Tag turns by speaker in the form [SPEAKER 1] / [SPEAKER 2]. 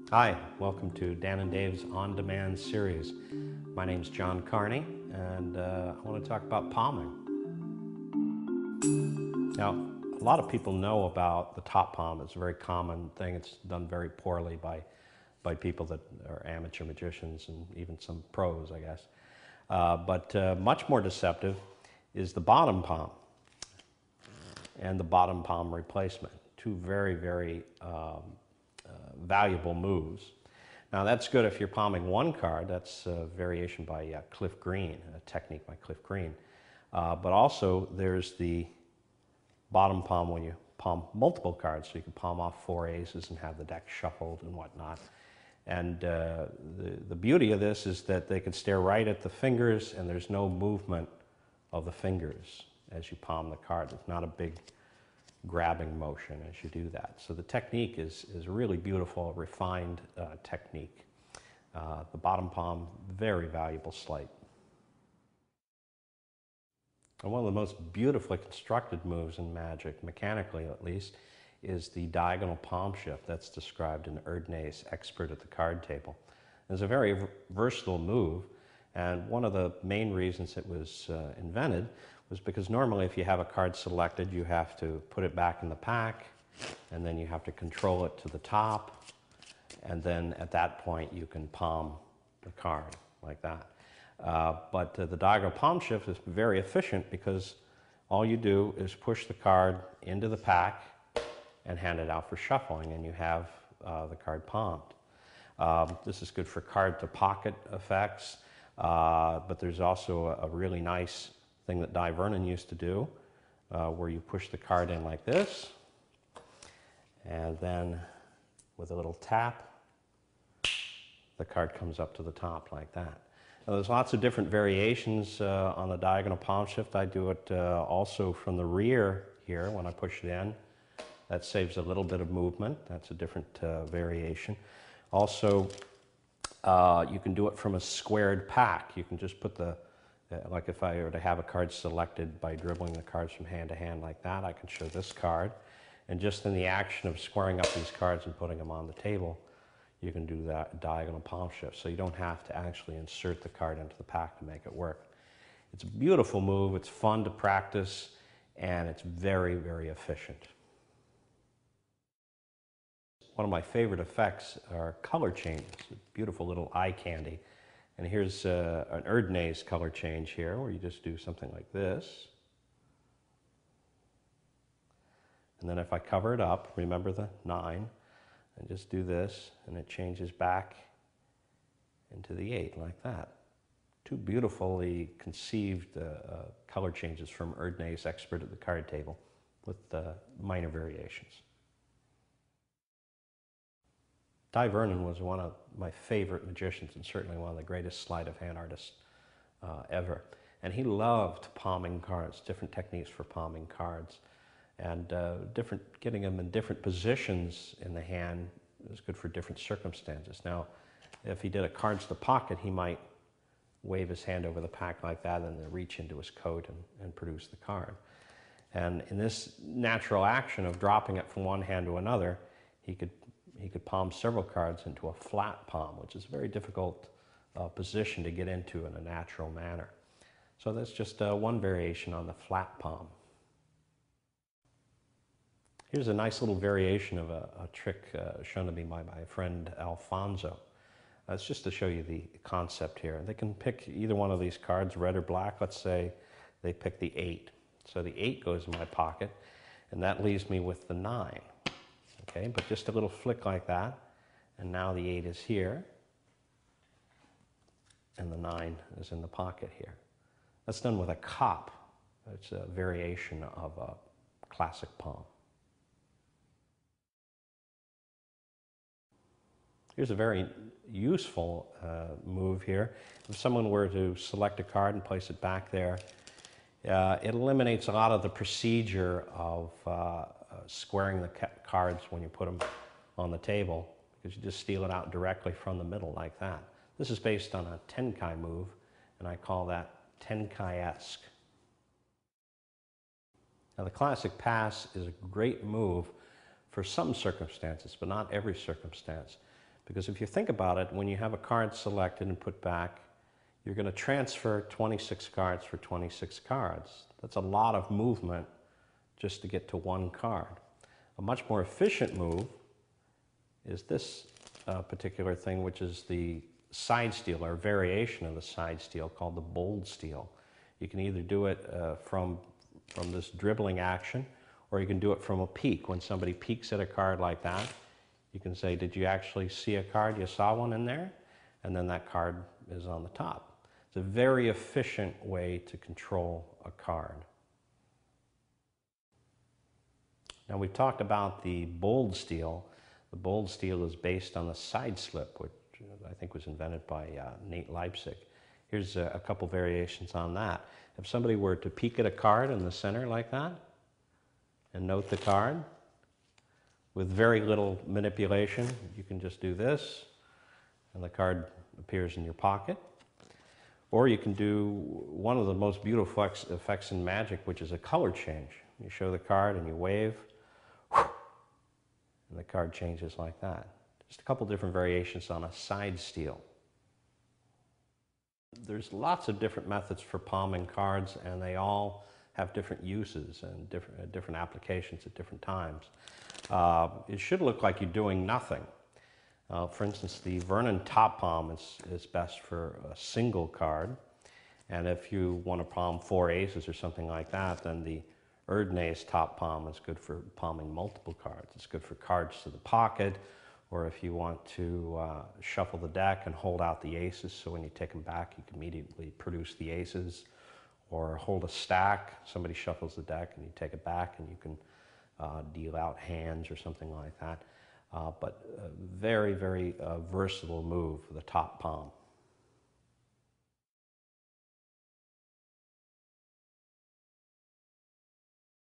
[SPEAKER 1] Hi, welcome to Dan and Dave's On Demand series. My name's John Carney, and I want to talk about palming. Now, a lot of people know about the top palm. It's a very common thing. It's done very poorly by people that are amateur magicians and even some pros, I guess. But much more deceptive is the bottom palm and the bottom palm replacement. Two very, very valuable moves. Now that's good if you're palming one card. That's a variation by Cliff Green, a technique by Cliff Green. But also there's the bottom palm when you palm multiple cards, so you can palm off 4 aces and have the deck shuffled and whatnot. And the beauty of this is that they can stare right at the fingers and there's no movement of the fingers as you palm the card. It's not a big grabbing motion as you do that. So the technique is really beautiful, refined technique. The bottom palm, very valuable sleight. And one of the most beautifully constructed moves in magic, mechanically at least, is the diagonal palm shift that's described in Erdnase, Expert at the Card Table. It's a very versatile move, and one of the main reasons it was invented was because normally if you have a card selected, you have to put it back in the pack, and then you have to control it to the top, and then at that point you can palm the card like that. But the diagonal palm shift is very efficient because all you do is push the card into the pack and hand it out for shuffling, and you have the card palmed. This is good for card to pocket effects, but there's also a really nice thing that Dai Vernon used to do, where you push the card in like this, and then with a little tap, the card comes up to the top like that. Now, there's lots of different variations on the diagonal palm shift. I do it also from the rear here when I push it in. That saves a little bit of movement. That's a different variation. Also, you can do it from a squared pack. You can just put the like if I were to have a card selected by dribbling the cards from hand to hand like that, I can show this card. And just in the action of squaring up these cards and putting them on the table, you can do that diagonal palm shift. So you don't have to actually insert the card into the pack to make it work. It's a beautiful move, it's fun to practice, and it's very, very efficient. One of my favorite effects are color changes, beautiful little eye candy. And here's an Erdnase color change here, where you just do something like this. And then if I cover it up, remember the 9, and just do this, and it changes back into the 8 like that. Two beautifully conceived color changes from Erdnase, Expert at the Card Table, with minor variations. Dai Vernon was one of my favorite magicians and certainly one of the greatest sleight of hand artists ever. And he loved palming cards, different techniques for palming cards, and getting them in different positions in the hand is good for different circumstances. Now, if he did a cards to pocket, he might wave his hand over the pack like that and then reach into his coat and produce the card. And in this natural action of dropping it from one hand to another, he could palm several cards into a flat palm, which is a very difficult position to get into in a natural manner. So that's just one variation on the flat palm. Here's a nice little variation of a trick shown to me by my friend Alfonso. It's just to show you the concept here. They can pick either one of these cards, red or black. Let's say they pick the 8. So the 8 goes in my pocket, and that leaves me with the 9. Okay, but just a little flick like that, and now the 8 is here, and the 9 is in the pocket here. That's done with a cop. It's a variation of a classic palm. Here's a very useful move here. If someone were to select a card and place it back there, it eliminates a lot of the procedure of squaring the cards when you put them on the table, because you just steal it out directly from the middle like that. This is based on a Tenkai move, and I call that Tenkai-esque. Now the classic pass is a great move for some circumstances, but not every circumstance. Because if you think about it, when you have a card selected and put back, you're going to transfer 26 cards for 26 cards. That's a lot of movement just to get to one card. A much more efficient move is this particular thing, which is the side steal, or variation of the side steal called the bold steal. You can either do it from this dribbling action, or you can do it from a peek. When somebody peeks at a card like that, you can say, did you actually see a card? You saw one in there? And then that card is on the top. It's a very efficient way to control a card. Now, we've talked about the bold steal. The bold steal is based on the side slip, which I think was invented by Nate Leipzig. Here's a couple variations on that. If somebody were to peek at a card in the center like that and note the card, with very little manipulation, you can just do this and the card appears in your pocket. Or you can do one of the most beautiful effects in Magic, which is a color change. You show the card and you wave, and the card changes like that. Just a couple different variations on a side steal. There's lots of different methods for palming cards, and they all have different uses and different applications at different times. It should look like you're doing nothing. For instance, the Vernon top palm is best for a single card. And if you want to palm 4 aces or something like that, then the Erdnase top palm is good for palming multiple cards. It's good for cards to the pocket, or if you want to shuffle the deck and hold out the aces, so when you take them back, you can immediately produce the aces. Or hold a stack, somebody shuffles the deck and you take it back and you can deal out hands or something like that. But a very, very versatile move for the top palm.